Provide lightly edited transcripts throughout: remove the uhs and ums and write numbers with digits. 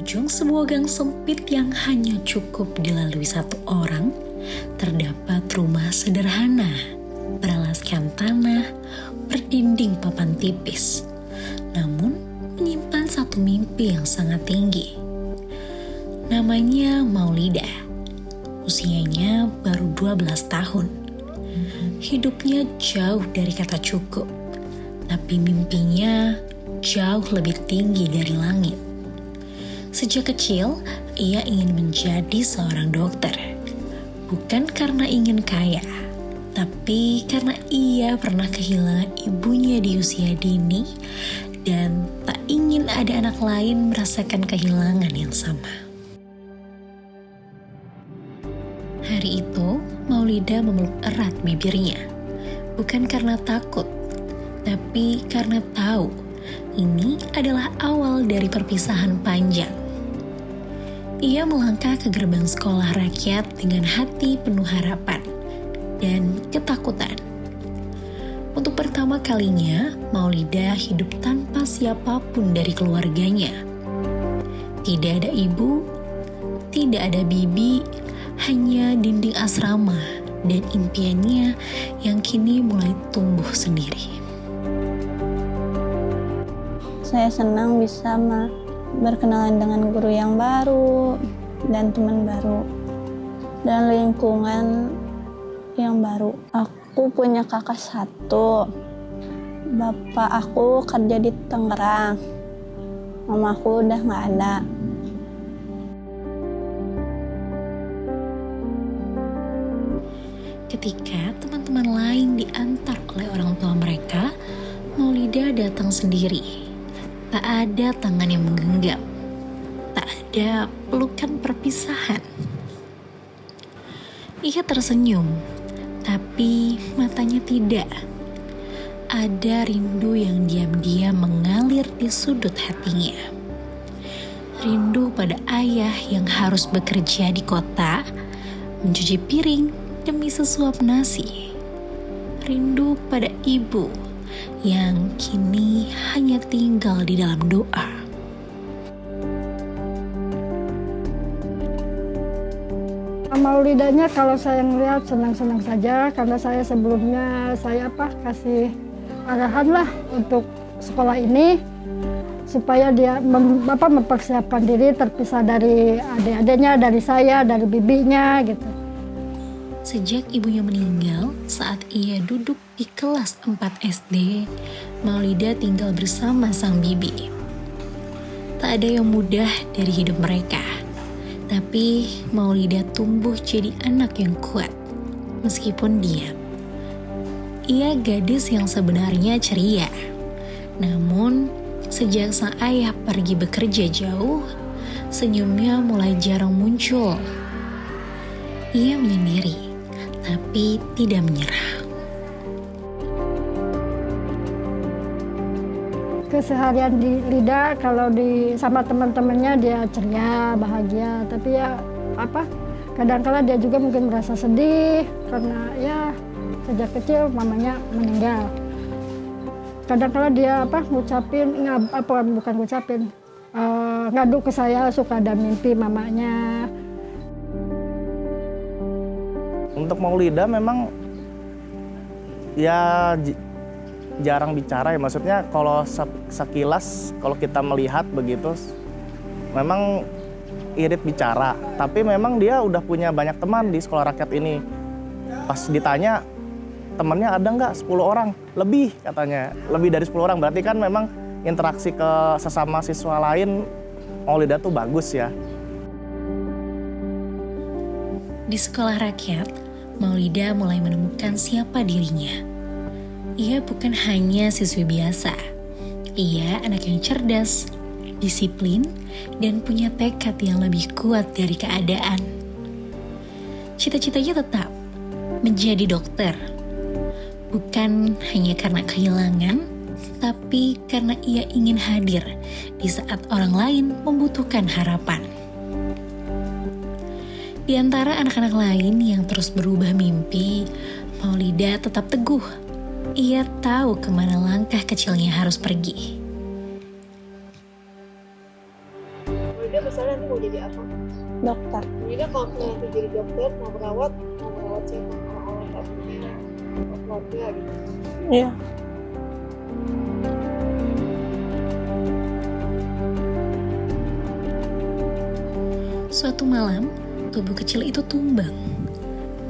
ujung sebuah gang sempit yang hanya cukup dilalui satu orang, terdapat rumah sederhana, beralaskan tanah, berdinding papan tipis. Namun, menyimpan satu mimpi yang sangat tinggi. Namanya Maulida. Usianya baru 12 tahun. Hidupnya jauh dari kata cukup, tapi mimpinya jauh lebih tinggi dari langit. Sejak kecil, ia ingin menjadi seorang dokter. Bukan karena ingin kaya, tapi karena ia pernah kehilangan ibunya di usia dini dan tak ingin ada anak lain merasakan kehilangan yang sama. Hari itu, Maulida memeluk erat bibirnya. Bukan karena takut, tapi karena tahu ini adalah awal dari perpisahan panjang. Ia melangkah ke gerbang sekolah rakyat dengan hati penuh harapan dan ketakutan. Untuk pertama kalinya, Maulida hidup tanpa siapapun dari keluarganya. Tidak ada ibu, tidak ada bibi, hanya dinding asrama dan impiannya yang kini mulai tumbuh sendiri. Saya senang bisa berkenalan dengan guru yang baru dan teman baru dan lingkungan yang baru. Aku punya kakak satu. Bapak aku kerja di Tangerang. Mamaku udah nggak ada. Ketika teman-teman lain diantar oleh orang tua mereka, Maulida datang sendiri. Tak ada tangan yang menggenggam, tak ada pelukan perpisahan. Ia tersenyum, tapi matanya tidak. Ada rindu yang diam-diam mengalir di sudut hatinya. Rindu pada ayah yang harus bekerja di kota, mencuci piring demi sesuap nasi. Rindu pada ibu yang kini hanya tinggal di dalam doa. Maulidanya kalau saya ngelihat senang-senang saja karena saya sebelumnya kasih arahan lah untuk sekolah ini supaya dia mempersiapkan diri terpisah dari adik-adiknya, dari saya, dari bibinya gitu. Sejak ibunya meninggal saat ia duduk di kelas 4 SD, Maulida tinggal bersama sang bibi. Tak ada yang mudah dari hidup mereka, tapi Maulida tumbuh jadi anak yang kuat, meskipun diam. Ia gadis yang sebenarnya ceria, namun sejak sang ayah pergi bekerja jauh, senyumnya mulai jarang muncul. Ia menyendiri, tapi tidak menyerah. Keseharian di Lida kalau sama teman-temannya dia ceria, bahagia, tapi ya kadang-kala dia juga mungkin merasa sedih karena ya sejak kecil mamanya meninggal. Kadang-kala dia ngadu ke saya, suka ada mimpi mamanya. Untuk Maulida memang ya jarang bicara ya, maksudnya kalau sekilas kalau kita melihat begitu memang irit bicara, tapi memang dia udah punya banyak teman di sekolah rakyat ini. Pas ditanya temannya ada nggak, 10 orang, lebih katanya, lebih dari 10 orang, berarti kan memang interaksi ke sesama siswa lain Maulida tuh bagus ya. Di sekolah rakyat, Maulida mulai menemukan siapa dirinya. Ia bukan hanya siswi biasa. Ia anak yang cerdas, disiplin, dan punya tekad yang lebih kuat dari keadaan. Cita-citanya tetap menjadi dokter. Bukan hanya karena kehilangan, tapi karena ia ingin hadir di saat orang lain membutuhkan harapan. Di antara anak-anak lain yang terus berubah mimpi, Maulida tetap teguh. Ia tahu kemana langkah kecilnya harus pergi. Maulida misalnya nanti mau jadi apa? dokter. Maulida kalau misalnya nanti jadi dokter, mau merawat siapa? Orang-orang tak punya keluarga gitu. Iya. Suatu malam, tubuh kecil itu tumbang.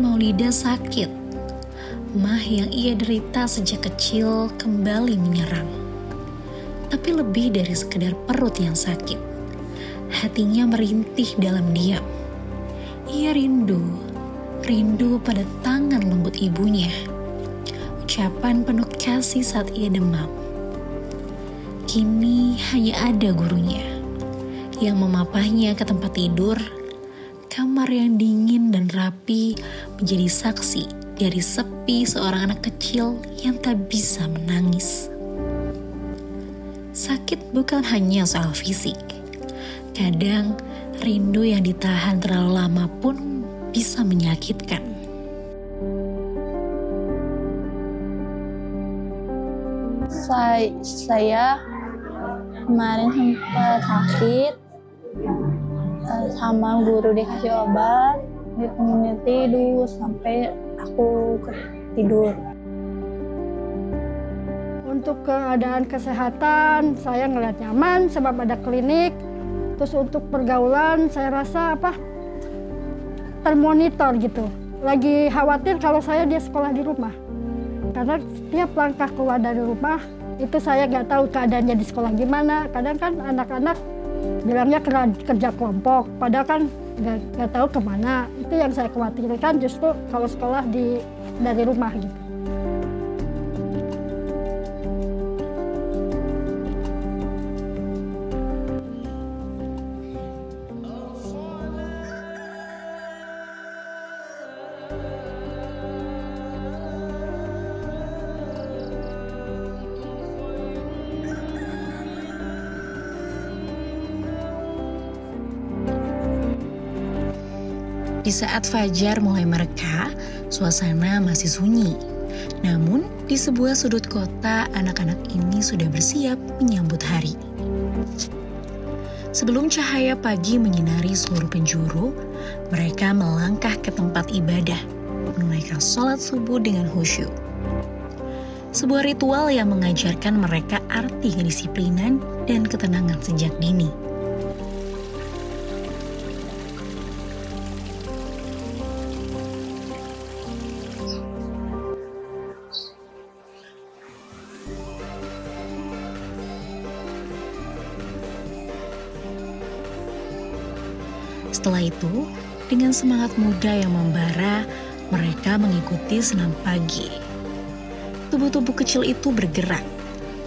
Maulida sakit. Mah yang ia derita sejak kecil kembali menyerang. Tapi lebih dari sekedar perut yang sakit. Hatinya merintih dalam diam. Ia rindu pada tangan lembut ibunya. Ucapan penuh kasih saat ia demam. Kini hanya ada gurunya yang memapahnya ke tempat tidur. Kamar yang dingin dan rapi menjadi saksi dari sepi seorang anak kecil yang tak bisa menangis. Sakit bukan hanya soal fisik. Kadang rindu yang ditahan terlalu lama pun bisa menyakitkan. Saya kemarin sempat sakit, sama guru dikasih obat, ditemenin tidur sampai aku tidur. Untuk keadaan kesehatan saya ngeliat nyaman sebab ada klinik. Terus untuk pergaulan saya rasa termonitor gitu. Lagi khawatir kalau dia sekolah di rumah. Karena setiap langkah keluar dari rumah itu saya nggak tahu keadaannya di sekolah gimana. Kadang kan anak-anak bilangnya kerja kelompok, padahal kan nggak tahu kemana. Itu yang saya khawatirkan justru kalau sekolah dari rumah gitu. Di saat fajar mulai mereka, suasana masih sunyi. Namun, di sebuah sudut kota, anak-anak ini sudah bersiap menyambut hari. Sebelum cahaya pagi menyinari seluruh penjuru, mereka melangkah ke tempat ibadah, menunaikan sholat subuh dengan khusyuk. Sebuah ritual yang mengajarkan mereka arti kedisiplinan dan ketenangan sejak dini. Setelah itu, dengan semangat muda yang membara, mereka mengikuti senam pagi. Tubuh-tubuh kecil itu bergerak,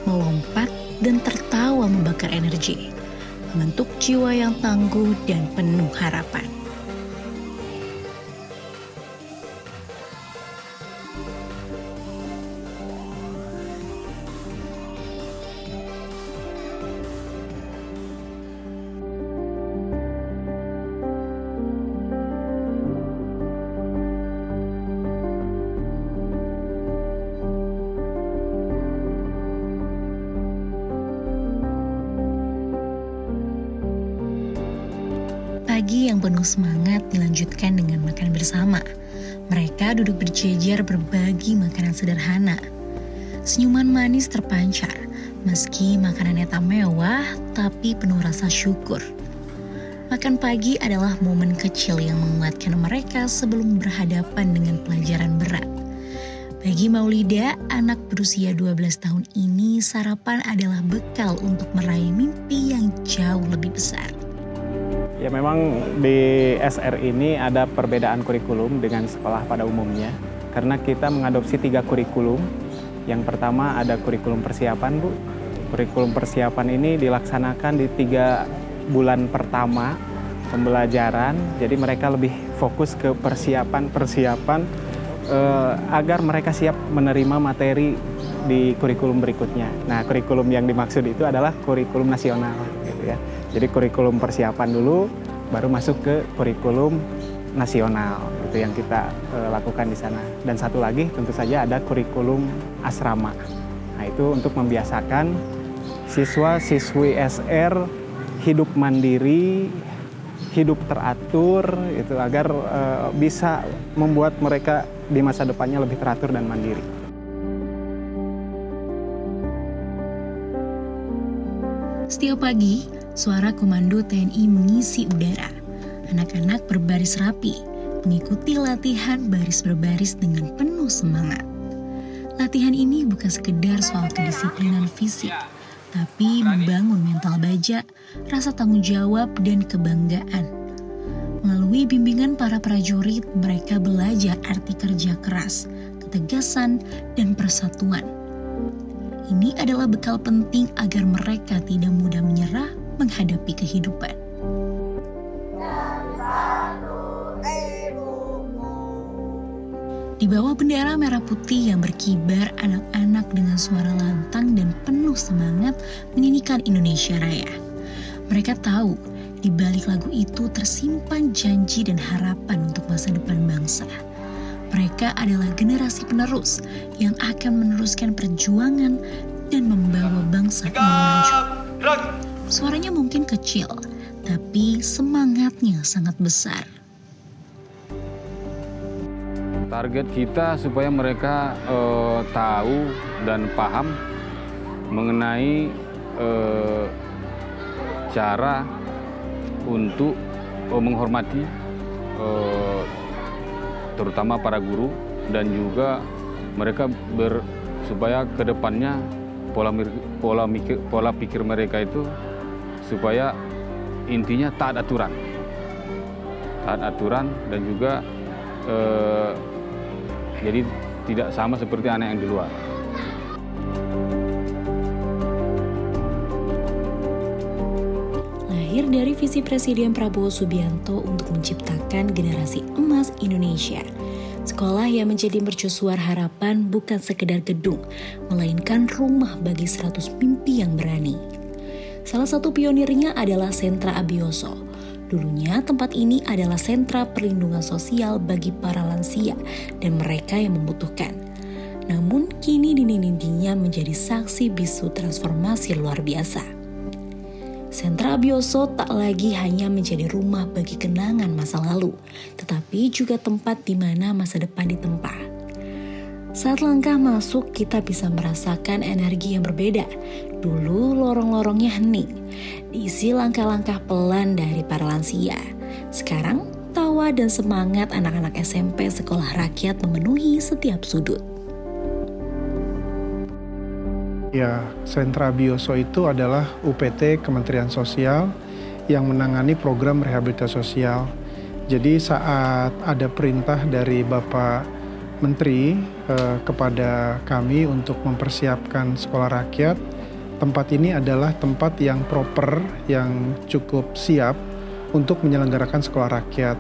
melompat dan tertawa membakar energi, membentuk jiwa yang tangguh dan penuh harapan. Pagi yang penuh semangat dilanjutkan dengan makan bersama. Mereka duduk berjejer berbagi makanan sederhana. Senyuman manis terpancar, meski makanannya tak mewah, tapi penuh rasa syukur. Makan pagi adalah momen kecil yang menguatkan mereka sebelum berhadapan dengan pelajaran berat. Bagi Maulida, anak berusia 12 tahun ini, sarapan adalah bekal untuk meraih mimpi yang jauh lebih besar. Ya memang di SR ini ada perbedaan kurikulum dengan sekolah pada umumnya. Karena kita mengadopsi 3 kurikulum. Yang pertama ada kurikulum persiapan, Bu. Kurikulum persiapan ini dilaksanakan di 3 bulan pertama pembelajaran. Jadi mereka lebih fokus ke persiapan agar mereka siap menerima materi di kurikulum berikutnya. Nah, kurikulum yang dimaksud itu adalah kurikulum nasional, gitu ya. Jadi kurikulum persiapan dulu, baru masuk ke kurikulum nasional, itu yang kita lakukan di sana. Dan satu lagi tentu saja ada kurikulum asrama. Nah, itu untuk membiasakan siswa-siswi SR hidup mandiri, hidup teratur, itu agar bisa membuat mereka di masa depannya lebih teratur dan mandiri. Setiap pagi, suara komando TNI mengisi udara. Anak-anak berbaris rapi, mengikuti latihan baris berbaris dengan penuh semangat. Latihan ini bukan sekedar soal kedisiplinan fisik, tapi membangun mental baja, rasa tanggung jawab, dan kebanggaan. Melalui bimbingan para prajurit, mereka belajar arti kerja keras, ketegasan, dan persatuan. Ini adalah bekal penting agar mereka tidak mudah menyerah menghadapi kehidupan. Di bawah bendera merah putih yang berkibar, anak-anak dengan suara lantang dan penuh semangat menyanyikan Indonesia Raya. Mereka tahu, di balik lagu itu tersimpan janji dan harapan untuk masa depan bangsa. Mereka adalah generasi penerus yang akan meneruskan perjuangan dan membawa bangsa maju. Suaranya mungkin kecil, tapi semangatnya sangat besar. Target kita supaya mereka tahu dan paham mengenai cara untuk menghormati terutama para guru, dan juga mereka supaya ke depannya pola pikir mereka itu supaya intinya taat aturan dan juga jadi tidak sama seperti anak yang di luar. Lahir dari visi Presiden Prabowo Subianto untuk menciptakan generasi emas Indonesia. Sekolah yang menjadi mercusuar harapan bukan sekedar gedung, melainkan rumah bagi 100 mimpi yang berani. Salah satu pionirnya adalah Sentra Abioso. Dulunya tempat ini adalah sentra perlindungan sosial bagi para lansia dan mereka yang membutuhkan. Namun kini dinding-dindingnya menjadi saksi bisu transformasi luar biasa. Sentra Abioso tak lagi hanya menjadi rumah bagi kenangan masa lalu, tetapi juga tempat di mana masa depan ditempa. Saat langkah masuk, kita bisa merasakan energi yang berbeda. Dulu lorong-lorongnya hening, diisi langkah-langkah pelan dari para lansia. Sekarang, tawa dan semangat anak-anak SMP sekolah rakyat memenuhi setiap sudut. Ya, Sentra Abioso itu adalah UPT Kementerian Sosial yang menangani program rehabilitasi sosial. Jadi saat ada perintah dari Bapak Menteri kepada kami untuk mempersiapkan sekolah rakyat, tempat ini adalah tempat yang proper, yang cukup siap untuk menyelenggarakan sekolah rakyat.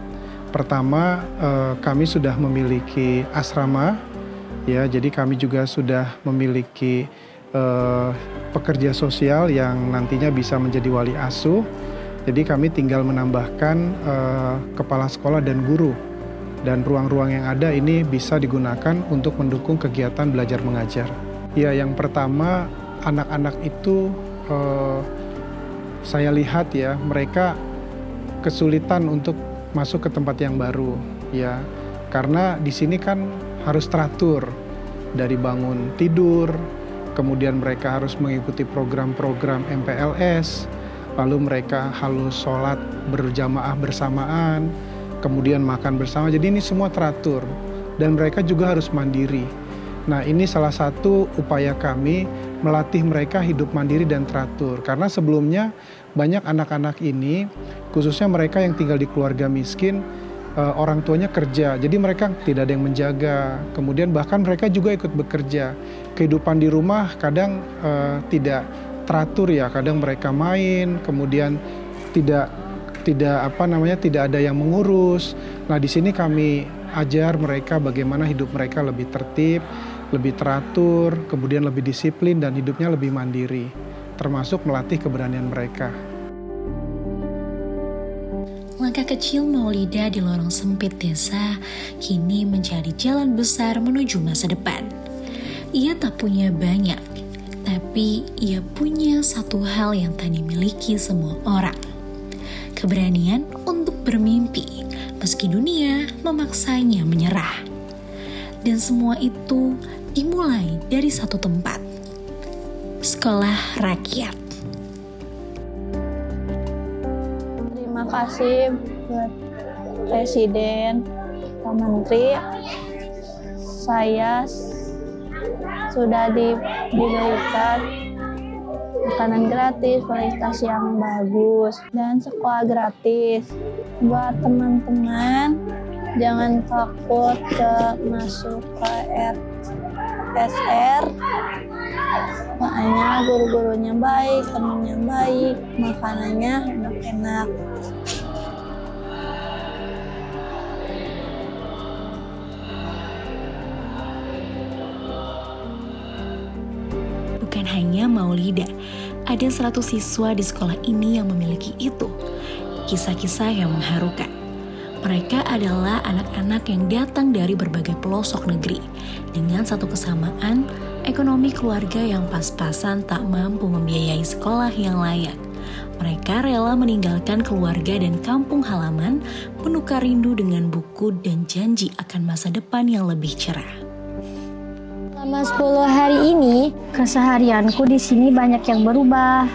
Pertama, kami sudah memiliki asrama, ya, jadi kami juga sudah memiliki pekerja sosial yang nantinya bisa menjadi wali asuh. Jadi kami tinggal menambahkan kepala sekolah dan guru, dan ruang-ruang yang ada ini bisa digunakan untuk mendukung kegiatan belajar mengajar. Ya, yang pertama anak-anak itu saya lihat ya, mereka kesulitan untuk masuk ke tempat yang baru, ya, karena di sini kan harus teratur dari bangun tidur. Kemudian mereka harus mengikuti program-program MPLS, lalu mereka harus sholat berjamaah bersamaan, kemudian makan bersama. Jadi ini semua teratur dan mereka juga harus mandiri. Nah, ini salah satu upaya kami melatih mereka hidup mandiri dan teratur. Karena sebelumnya banyak anak-anak ini, khususnya mereka yang tinggal di keluarga miskin, orang tuanya kerja, jadi mereka tidak ada yang menjaga. Kemudian bahkan mereka juga ikut bekerja. Kehidupan di rumah kadang tidak teratur ya, kadang mereka main, kemudian tidak ada yang mengurus. Nah, di sini kami ajar mereka bagaimana hidup mereka lebih tertib, lebih teratur, kemudian lebih disiplin dan hidupnya lebih mandiri, termasuk melatih keberanian mereka. Langkah kecil Maulida di lorong sempit desa kini menjadi jalan besar menuju masa depan. Ia tak punya banyak, Tapi ia punya satu hal yang tak dimiliki semua orang. Keberanian untuk bermimpi meski dunia memaksanya menyerah. Dan semua itu dimulai dari satu tempat. Sekolah Rakyat. Terima kasih buat Presiden, Pak Menteri. Saya sudah diberikan makanan gratis, kualitas yang bagus, dan sekolah gratis. Buat teman-teman, jangan takut masuk ke SR. Makanya guru-gurunya baik, temannya baik, makanannya enak-enak. Bukan hanya Maulida, ada 100 siswa di sekolah ini yang memiliki itu. Kisah-kisah yang mengharukan. Mereka adalah anak-anak yang datang dari berbagai pelosok negeri dengan satu kesamaan, ekonomi keluarga yang pas-pasan tak mampu membiayai sekolah yang layak. Mereka rela meninggalkan keluarga dan kampung halaman, menukar rindu dengan buku dan janji akan masa depan yang lebih cerah. Selama 10 hari ini, keseharianku di sini banyak yang berubah.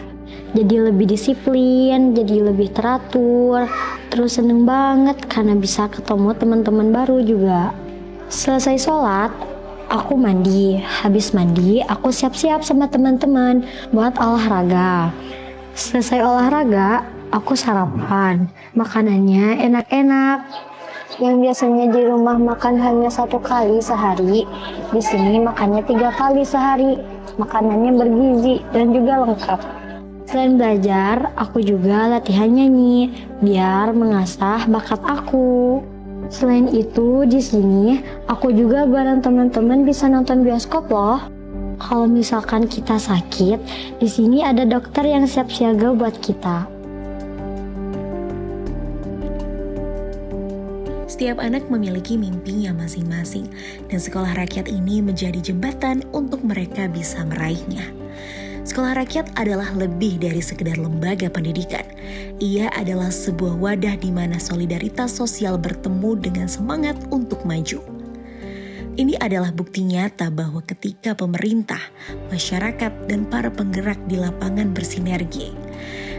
Jadi lebih disiplin, jadi lebih teratur. Terus seneng banget karena bisa ketemu teman-teman baru juga. Selesai sholat, aku mandi. Habis mandi, aku siap-siap sama teman-teman buat olahraga. Selesai olahraga, aku sarapan. Makanannya enak-enak. Yang biasanya di rumah makan hanya 1 kali sehari, di sini makannya 3 kali sehari. Makanannya bergizi dan juga lengkap. Selain belajar, aku juga latihan nyanyi biar mengasah bakat aku. Selain itu, di sini aku juga bareng teman-teman bisa nonton bioskop loh. Kalau misalkan kita sakit, di sini ada dokter yang siap siaga buat kita. Setiap anak memiliki mimpinya masing-masing, dan sekolah rakyat ini menjadi jembatan untuk mereka bisa meraihnya. Sekolah rakyat adalah lebih dari sekedar lembaga pendidikan. Ia adalah sebuah wadah di mana solidaritas sosial bertemu dengan semangat untuk maju. Ini adalah bukti nyata bahwa ketika pemerintah, masyarakat, dan para penggerak di lapangan bersinergi,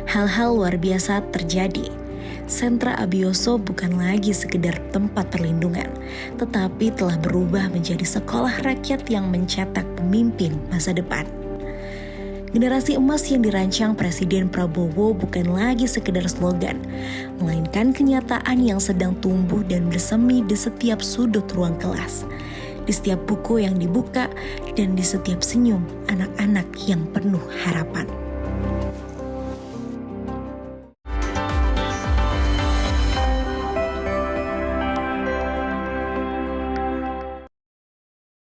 hal-hal luar biasa terjadi. Sentra Abioso bukan lagi sekedar tempat perlindungan, tetapi telah berubah menjadi sekolah rakyat yang mencetak pemimpin masa depan. Generasi emas yang dirancang Presiden Prabowo bukan lagi sekedar slogan, melainkan kenyataan yang sedang tumbuh dan bersemi di setiap sudut ruang kelas, di setiap buku yang dibuka, dan di setiap senyum anak-anak yang penuh harapan.